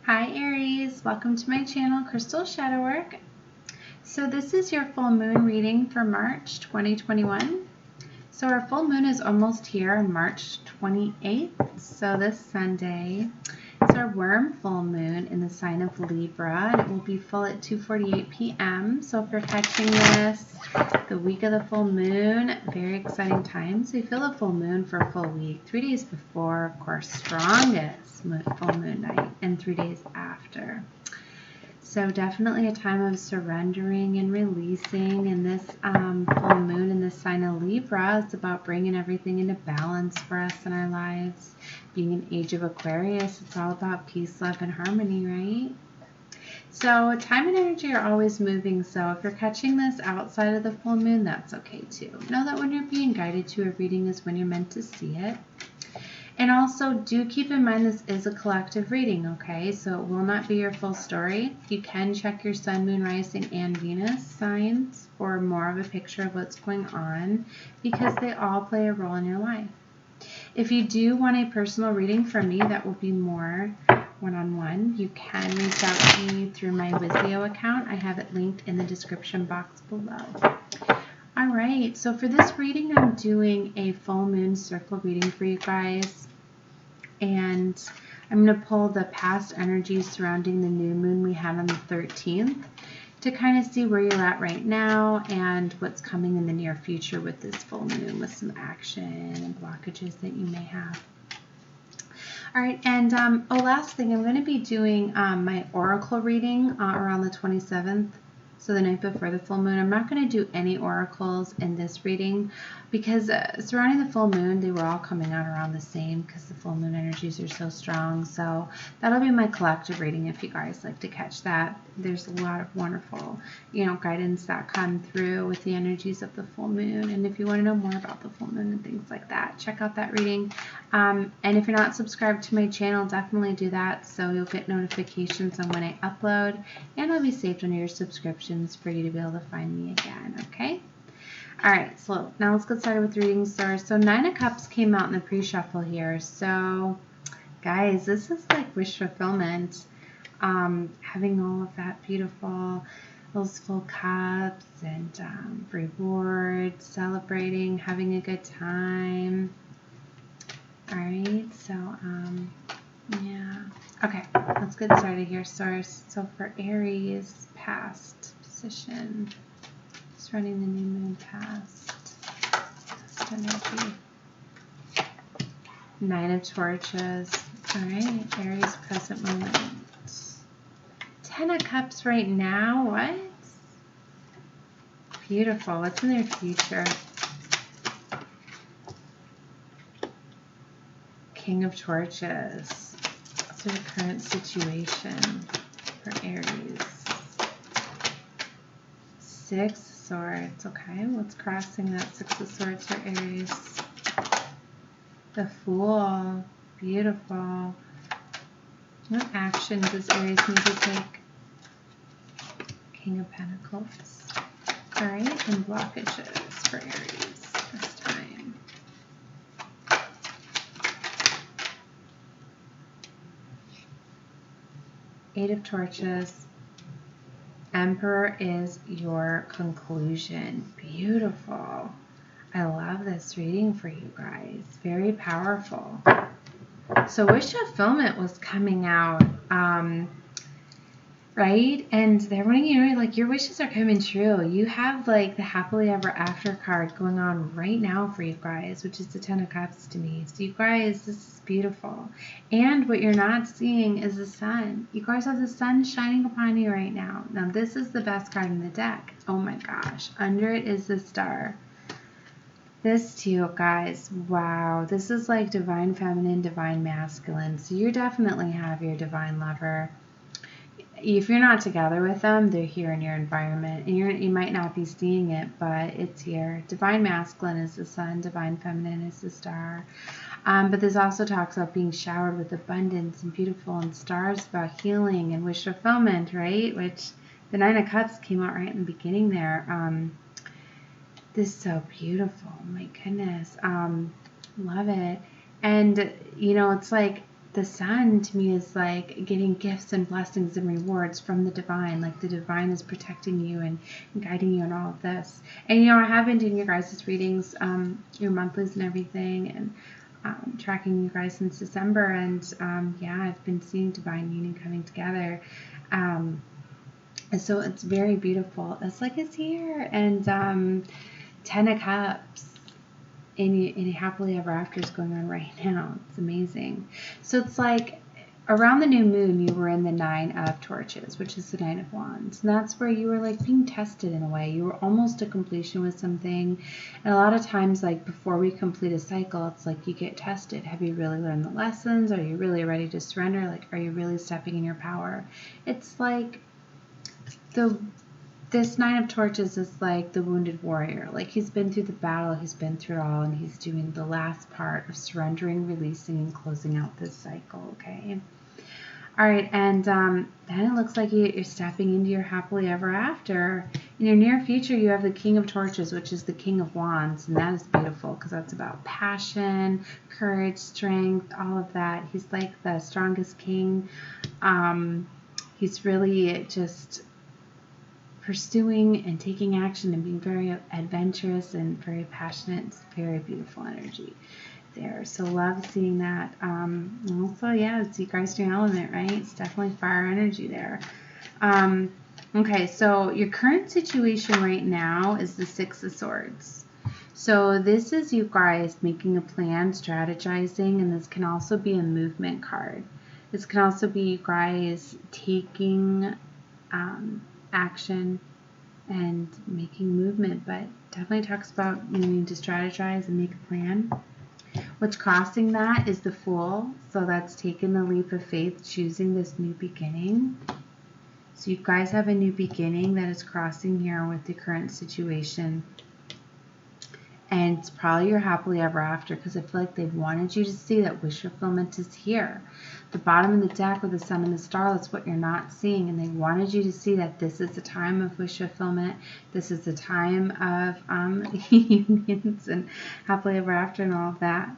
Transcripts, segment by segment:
Hi Aries, welcome to my channel, Crystal Shadow Work. So this is your full moon reading for March 2021. So our full moon is almost here on March 28th. So this Sunday is our worm full moon in the sign of Libra, and it will be full at 2:48 p.m. So if you're catching this the week of the full moon, very exciting time. So you feel the full moon for a full week, 3 days before, of course, strongest full moon night, and 3 days after. So definitely a time of surrendering and releasing. And this full moon in the sign of Libra is about bringing everything into balance for us in our lives. Being an age of Aquarius, it's all about peace, love, and harmony, right? So time and energy are always moving. So if you're catching this outside of the full moon, that's okay too. Know that when you're being guided to a reading is when you're meant to see it. And also do keep in mind this is a collective reading, okay? So it will not be your full story. You can check your sun, moon, rising, and Venus signs for more of a picture of what's going on because they all play a role in your life. If you do want a personal reading from me that will be more one-on-one, you can reach out to me through my Vizio account. I have it linked in the description box below. All right, so for this reading, I'm doing a full moon circle reading for you guys. And I'm going to pull the past energies surrounding the new moon we had on the 13th to kind of see where you're at right now and what's coming in the near future with this full moon, with some action and blockages that you may have. All right, and last thing, I'm going to be doing my oracle reading around the 27th. So the night before the full moon. I'm not going to do any oracles in this reading because surrounding the full moon, they were all coming out around the same because the full moon energies are so strong. So that'll be my collective reading if you guys like to catch that. There's a lot of wonderful, guidance that come through with the energies of the full moon. And if you want to know more about the full moon and things like that, check out that reading. And if you're not subscribed to my channel, definitely do that so you'll get notifications on when I upload, and I'll be saved under your subscriptions for you to be able to find me again, okay? All right, so now let's get started with the reading stars. So 9 of Cups came out in the pre-shuffle here. So guys, this is like wish fulfillment. Having all of that beautiful, those full cups and rewards, celebrating, having a good time. All right, so yeah. Okay, let's get started here, stars. So for Aries, past position, just running the new moon past energy. 9 of Torches. All right, Aries present moment. 10 of Cups right now. What? Beautiful. What's in their future? King of Torches. What's their current situation for Aries? 6 of Swords. Okay, what's crossing that 6 of Swords for Aries? The Fool. Beautiful. What action does Aries need to take? King of Pentacles. All right, and blockages for Aries this time. Eight of Torches. Emperor is your conclusion. Beautiful. I love this reading for you guys. Very powerful. So wish fulfillment was coming out, right? And they're wanting you to know, like, your wishes are coming true. You have like the happily ever after card going on right now for you guys, which is the 10 of Cups to me. So you guys, this is beautiful. And what you're not seeing is the sun. You guys have the sun shining upon you right now. Now this is the best card in the deck. Oh my gosh. Under it is the star. This too, guys. Wow. This is like divine feminine, divine masculine. So you definitely have your divine lover. If you're not together with them, they're here in your environment. And you might not be seeing it, but it's here. Divine masculine is the sun. Divine feminine is the star. But this also talks about being showered with abundance and beautiful, and stars about healing and wish fulfillment, right? Which the 9 of Cups came out right in the beginning there. This is so beautiful. Oh my goodness. Love it. And, it's like the sun to me is like getting gifts and blessings and rewards from the divine. Like the divine is protecting you and guiding you in all of this. And you know, I have been doing your guys' readings, your monthlies and everything, and tracking you guys since December. And yeah, I've been seeing divine union coming together. And so it's very beautiful. It's like it's here. And 10 of Cups. And happily ever after is going on right now. It's amazing. So it's like around the new moon, you were in the 9 of Torches, which is the 9 of Wands. And that's where you were like being tested in a way. You were almost to completion with something. And a lot of times, like before we complete a cycle, it's like you get tested. Have you really learned the lessons? Are you really ready to surrender? Like, are you really stepping in your power? It's like this 9 of Torches is like the wounded warrior. Like he's been through the battle, he's been through it all, and he's doing the last part of surrendering, releasing, and closing out this cycle, okay? All right, and then it looks like you're stepping into your happily ever after. In your near future, you have the King of Torches, which is the King of Wands, and that is beautiful because that's about passion, courage, strength, all of that. He's like the strongest king. He's really just pursuing and taking action and being very adventurous and very passionate. It's very beautiful energy there. So love seeing that. Also, yeah, it's you guys your element, right? It's definitely fire energy there. Okay, so your current situation right now is the 6 of Swords. So this is you guys making a plan, strategizing, and this can also be a movement card. This can also be you guys taking action and making movement, but definitely talks about needing to strategize and make a plan. What's crossing that is the Fool, so that's taking the leap of faith, choosing this new beginning. So you guys have a new beginning that is crossing here with the current situation, and it's probably your happily ever after, because I feel like they've wanted you to see that wish fulfillment is here. The bottom of the deck with the Sun and the Star, that's what you're not seeing, and they wanted you to see that this is the time of wish fulfillment. This is the time of unions and happily ever after and all of that.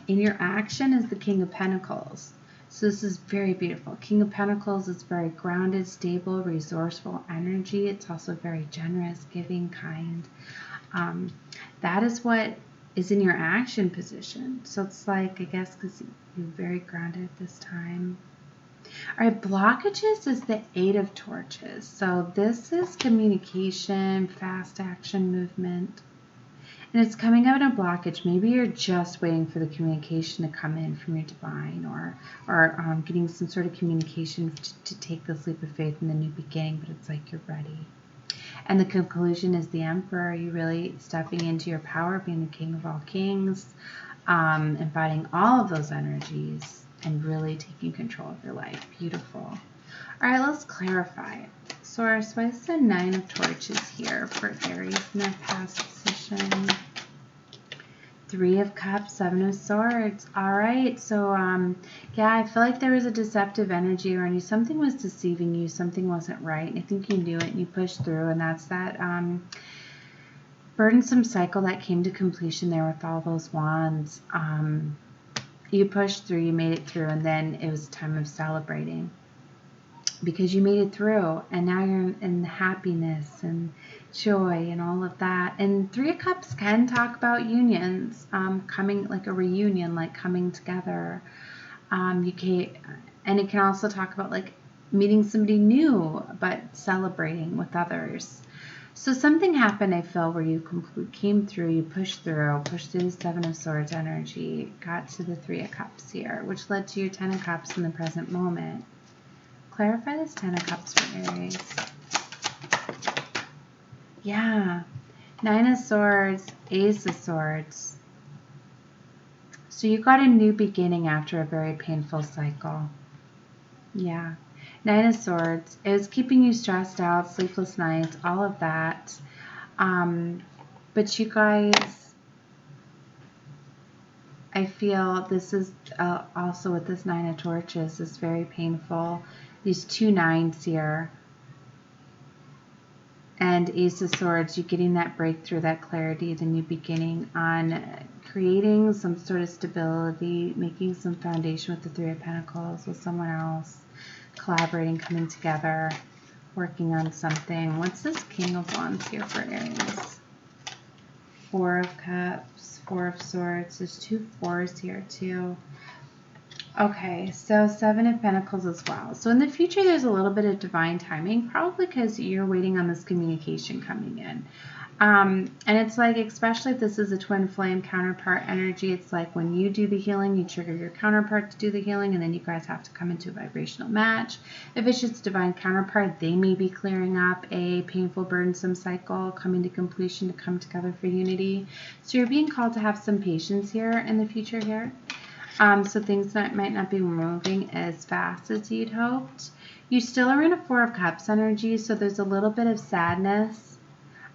In your action is the King of Pentacles. So this is very beautiful. King of Pentacles is very grounded, stable, resourceful energy. It's also very generous, giving, kind. That is what is in your action position. So it's like, I guess, because you're very grounded at this time. All right, blockages is the 8 of Torches. So this is communication, fast action, movement. And it's coming out in a blockage. Maybe you're just waiting for the communication to come in from your divine, or getting some sort of communication to take this leap of faith in the new beginning, but it's like you're ready. And the conclusion is the Emperor. You're really stepping into your power, being the king of all kings, embodying all of those energies, and really taking control of your life. Beautiful. All right, let's clarify it. So our spice the 9 of Torches here for Aries in their past position. 3 of Cups, 7 of Swords. All right, so yeah, I feel like there was a deceptive energy around you. Something was deceiving you. Something wasn't right. And I think you knew it and you pushed through. And that's that burdensome cycle that came to completion there with all those wands. You pushed through, you made it through, and then it was time of celebrating. Because you made it through, and now you're in happiness and joy and all of that. And 3 of Cups can talk about unions, coming, like a reunion, like coming together. And it can also talk about like meeting somebody new, but celebrating with others. So something happened, I feel, where you came through, you pushed through the 7 of Swords energy, got to the 3 of Cups here, which led to your 10 of Cups in the present moment. Clarify this 10 of Cups for Aries. Yeah. 9 of Swords, Ace of Swords. So you got a new beginning after a very painful cycle. Yeah. 9 of Swords. It was keeping you stressed out, sleepless nights, all of that. But you guys, I feel this is also with this 9 of Torches is very painful. These 2 9s here. And Ace of Swords, you're getting that breakthrough, that clarity, the new beginning on creating some sort of stability, making some foundation with the Three of Pentacles, with someone else, collaborating, coming together, working on something. What's this King of Wands here for Aries? Four of Cups, Four of Swords. There's 2 fours here too. Okay, so 7 of Pentacles as well. So in the future, there's a little bit of divine timing, probably because you're waiting on this communication coming in. And it's like, especially if this is a twin flame counterpart energy, it's like when you do the healing, you trigger your counterpart to do the healing, and then you guys have to come into a vibrational match. If it's just divine counterpart, they may be clearing up a painful, burdensome cycle, coming to completion to come together for unity. So you're being called to have some patience here in the future here. So things might not be moving as fast as you'd hoped. You still are in a Four of Cups energy, so there's a little bit of sadness.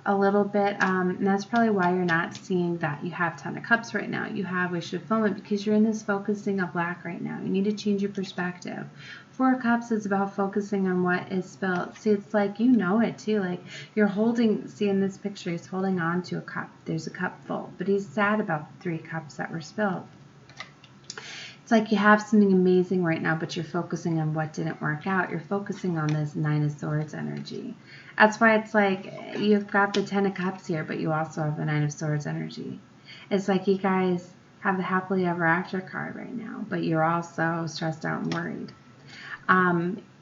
A little bit, and that's probably why you're not seeing that you have Ten of Cups right now. You have Wish of Fulfillment because you're in this focusing of lack right now. You need to change your perspective. Four of Cups is about focusing on what is spilled. See, it's like you know it too. Like you're holding, see in this picture, he's holding on to a cup. There's a cup full, but he's sad about the 3 cups that were spilled. It's like you have something amazing right now, but you're focusing on what didn't work out. You're focusing on this 9 of Swords energy. That's why it's like you've got the 10 of Cups here, but you also have the 9 of Swords energy. It's like you guys have the happily ever after card right now, but you're also stressed out and worried.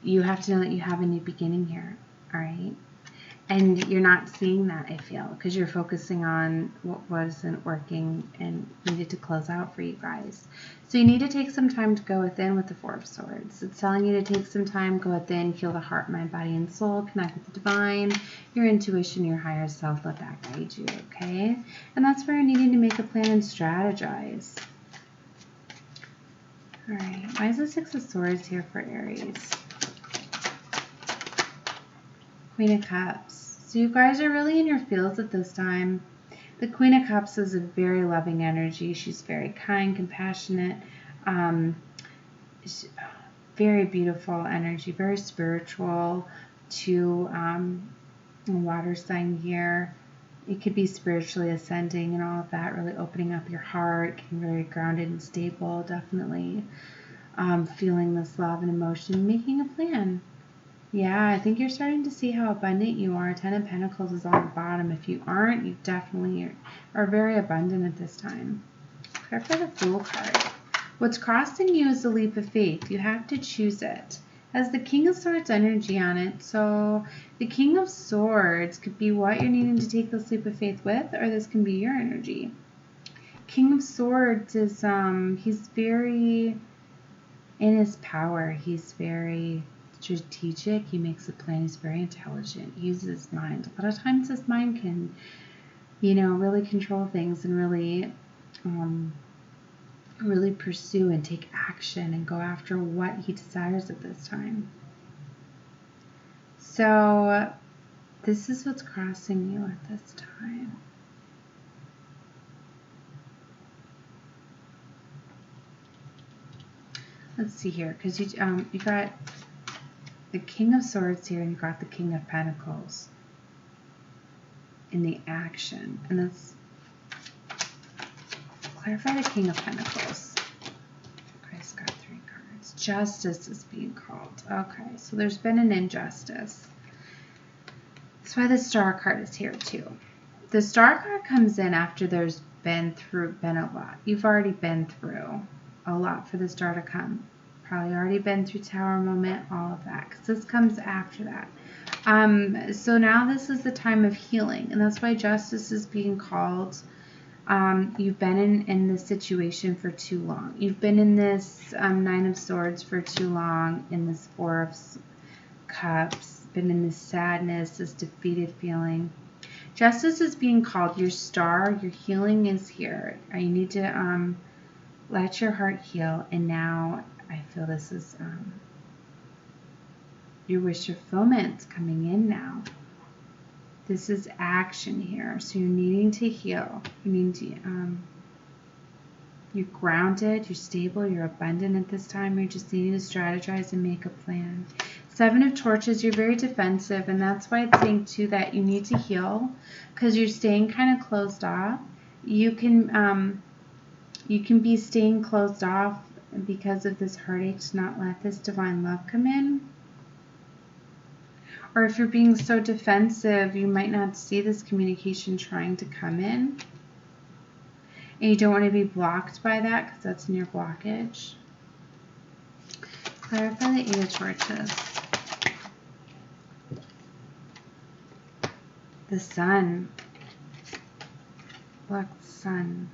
You have to know that you have a new beginning here, all right? And you're not seeing that, I feel, because you're focusing on what wasn't working and needed to close out for you guys. So you need to take some time to go within with the Four of Swords. It's telling you to take some time, go within, heal the heart, mind, body, and soul, connect with the divine, your intuition, your higher self, let that guide you, okay? And that's where you're needing to make a plan and strategize. All right, why is the Six of Swords here for Aries? Queen of Cups. So you guys are really in your feels at this time. The Queen of Cups is a very loving energy. She's very kind, compassionate, very beautiful energy, very spiritual to a water sign here. It could be spiritually ascending and all of that, really opening up your heart, getting very grounded and stable, definitely feeling this love and emotion, making a plan. Yeah, I think you're starting to see how abundant you are. 10 of Pentacles is on the bottom. If you aren't, you definitely are very abundant at this time. Clarify the Fool card. What's crossing you is the leap of faith. You have to choose it. Has the King of Swords energy on it. So the King of Swords could be what you're needing to take this leap of faith with, or this can be your energy. King of Swords is, he's very in his power. He's very strategic. He makes a plan. He's very intelligent. He uses his mind. A lot of times his mind can, you know, really control things and really really pursue and take action and go after what he desires at this time. So this is what's crossing you at this time. Let's see here, because you got the King of Swords here, and you got the King of Pentacles in the action. And let's clarify the King of Pentacles. Okay, it's got 3 cards. Justice is being called. Okay, so there's been an injustice. That's why the Star card is here too. The Star card comes in after there's been a lot. You've already been through a lot for the Star to come. Probably already been through Tower moment, all of that, because this comes after that. So now this is the time of healing, and that's why justice is being called. You've been in this situation for too long. You've been in this 9 of Swords for too long, in this 4 of Cups, been in this sadness, this defeated feeling. Justice is being called. Your star, your healing is here. You need to let your heart heal, and now I feel this is your wish fulfillment coming in now. This is action here. So you're needing to heal. You need to, you're grounded, you're stable, you're abundant at this time. You're just needing to strategize and make a plan. 7 of Torches, you're very defensive, and that's why it's saying too that you need to heal, because you're staying kind of closed off. You can You can be staying closed off because of this heartache to not let this divine love come in. Or if you're being so defensive, you might not see this communication trying to come in. And you don't want to be blocked by that because that's in your blockage. Clarify the Eight of Torches. The Sun. Black Sun.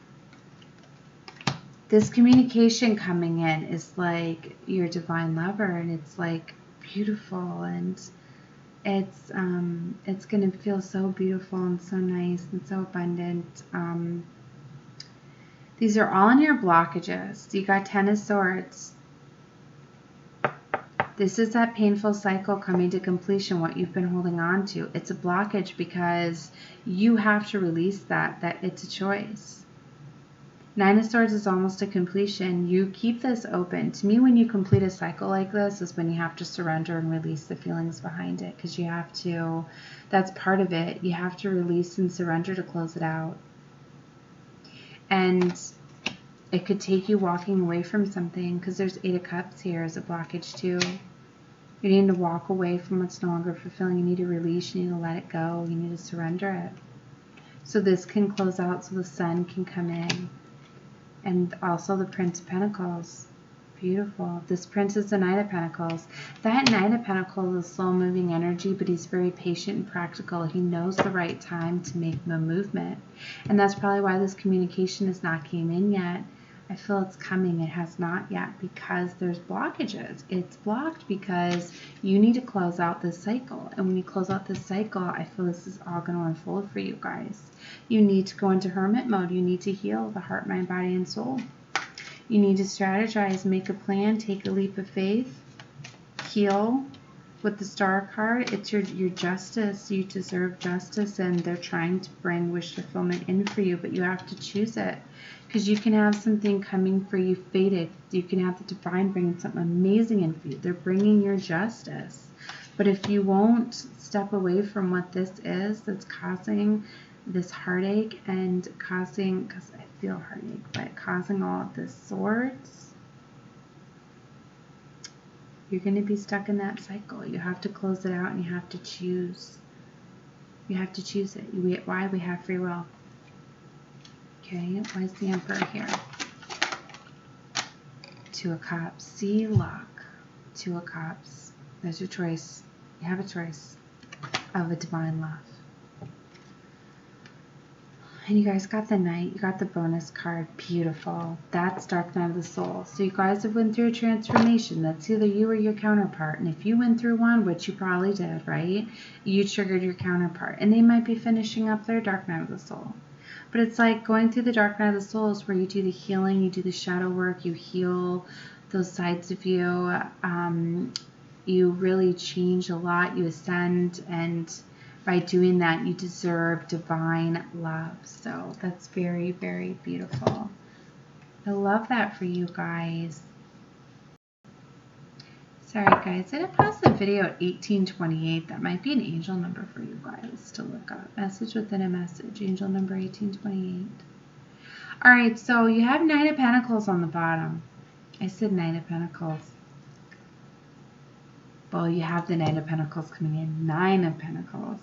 This communication coming in is like your divine lover, and it's like beautiful, and it's going to feel so beautiful and so nice and so abundant. These are all in your blockages. You got 10 of Swords. This is that painful cycle coming to completion, what you've been holding on to. It's a blockage because you have to release that it's a choice. 9 of Swords is almost a completion. You keep this open. To me, when you complete a cycle like this is when you have to surrender and release the feelings behind it, because you have to, that's part of it. You have to release and surrender to close it out. And it could take you walking away from something, because there's 8 of Cups here as a blockage too. You need to walk away from what's no longer fulfilling. You need to release. You need to let it go. You need to surrender it. So this can close out so the Sun can come in. And also the Prince of Pentacles. Beautiful. This Prince is the Knight of Pentacles. That Knight of Pentacles is slow-moving energy, but he's very patient and practical. He knows the right time to make the movement. And that's probably why this communication has not came in yet. I feel it's coming. It has not yet because there's blockages. It's blocked because you need to close out this cycle. And when you close out this cycle, I feel this is all going to unfold for you guys. You need to go into hermit mode. You need to heal the heart, mind, body, and soul. You need to strategize, make a plan, take a leap of faith, heal. With the Star card, it's your justice. You deserve justice, and they're trying to bring wish fulfillment in for you, but you have to choose it. Because you can have something coming for you fated. You can have the divine bringing something amazing in for you. They're bringing your justice. But if you won't step away from what this is that's causing this heartache and causing, because I feel heartache, but causing all of this Swords, you're going to be stuck in that cycle. You have to close it out and you have to choose. You have to choose it. Why? We have free will. Okay, why is the Emperor here? 2 of Cups. See, luck. 2 of Cups. There's your choice. You have a choice of a divine love. And you guys got the Knight. You got the bonus card. Beautiful. That's Dark Night of the Soul. So you guys have went through a transformation. That's either you or your counterpart. And if you went through one, which you probably did, right? You triggered your counterpart. And they might be finishing up their Dark Night of the Soul. But it's like going through the Dark Night of the Soul is where you do the healing, you do the shadow work, you heal those sides of you. You really change a lot. You ascend, and by doing that, you deserve divine love. So that's very, very beautiful. I love that for you guys. Sorry, guys. I didn't pause the video at 1828. That might be an angel number for you guys to look up. Message within a message. Angel number 1828. All right, so you have 9 of Pentacles on the bottom. I said 9 of Pentacles. Well, you have the Knight of Pentacles coming in. 9 of Pentacles.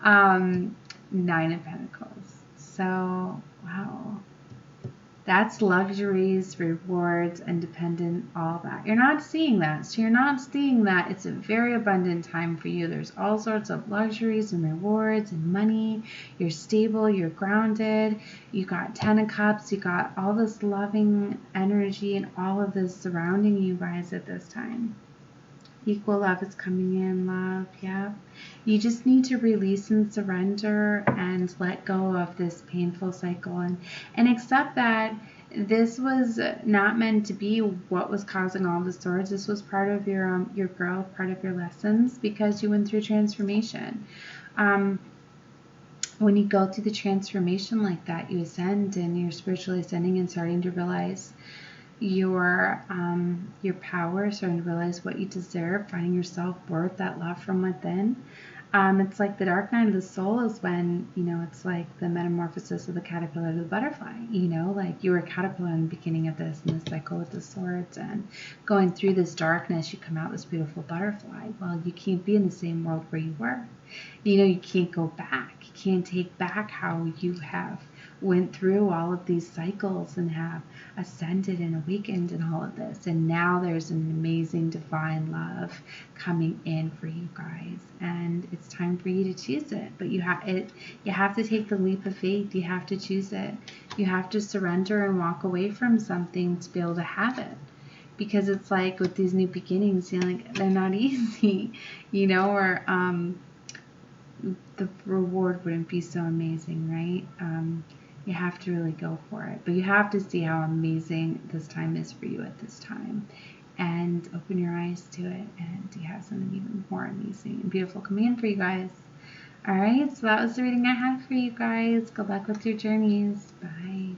9 of Pentacles. So, wow. That's luxuries, rewards, independent, all that. You're not seeing that. So you're not seeing that. It's a very abundant time for you. There's all sorts of luxuries and rewards and money. You're stable. You're grounded. You got 10 of Cups. You got all this loving energy and all of this surrounding you guys at this time. Equal love is coming in, love, yeah. You just need to release and surrender and let go of this painful cycle and accept that this was not meant to be what was causing all the Swords. This was part of your growth, part of your lessons, because you went through transformation. When you go through the transformation like that, you ascend, and you're spiritually ascending and starting to realize your power, starting to realize what you deserve, finding your self-worth, that love from within. It's like the dark night of the soul is when, it's like the metamorphosis of the caterpillar to the butterfly. Like you were a caterpillar in the beginning of this, in the cycle with the swords, and going through this darkness, you come out this beautiful butterfly. Well, you can't be in the same world where you were. You can't go back. You can't take back how you have went through all of these cycles and have ascended and awakened in all of this. And now there's an amazing divine love coming in for you guys. And it's time for you to choose it. But you have to take the leap of faith. You have to choose it. You have to surrender and walk away from something to be able to have it. Because it's like with these new beginnings, they're not easy, or the reward wouldn't be so amazing, right? You have to really go for it. But you have to see how amazing this time is for you at this time. And open your eyes to it, and you have something even more amazing and beautiful coming in for you guys. All right, so that was the reading I had for you guys. Good luck with your journeys. Bye.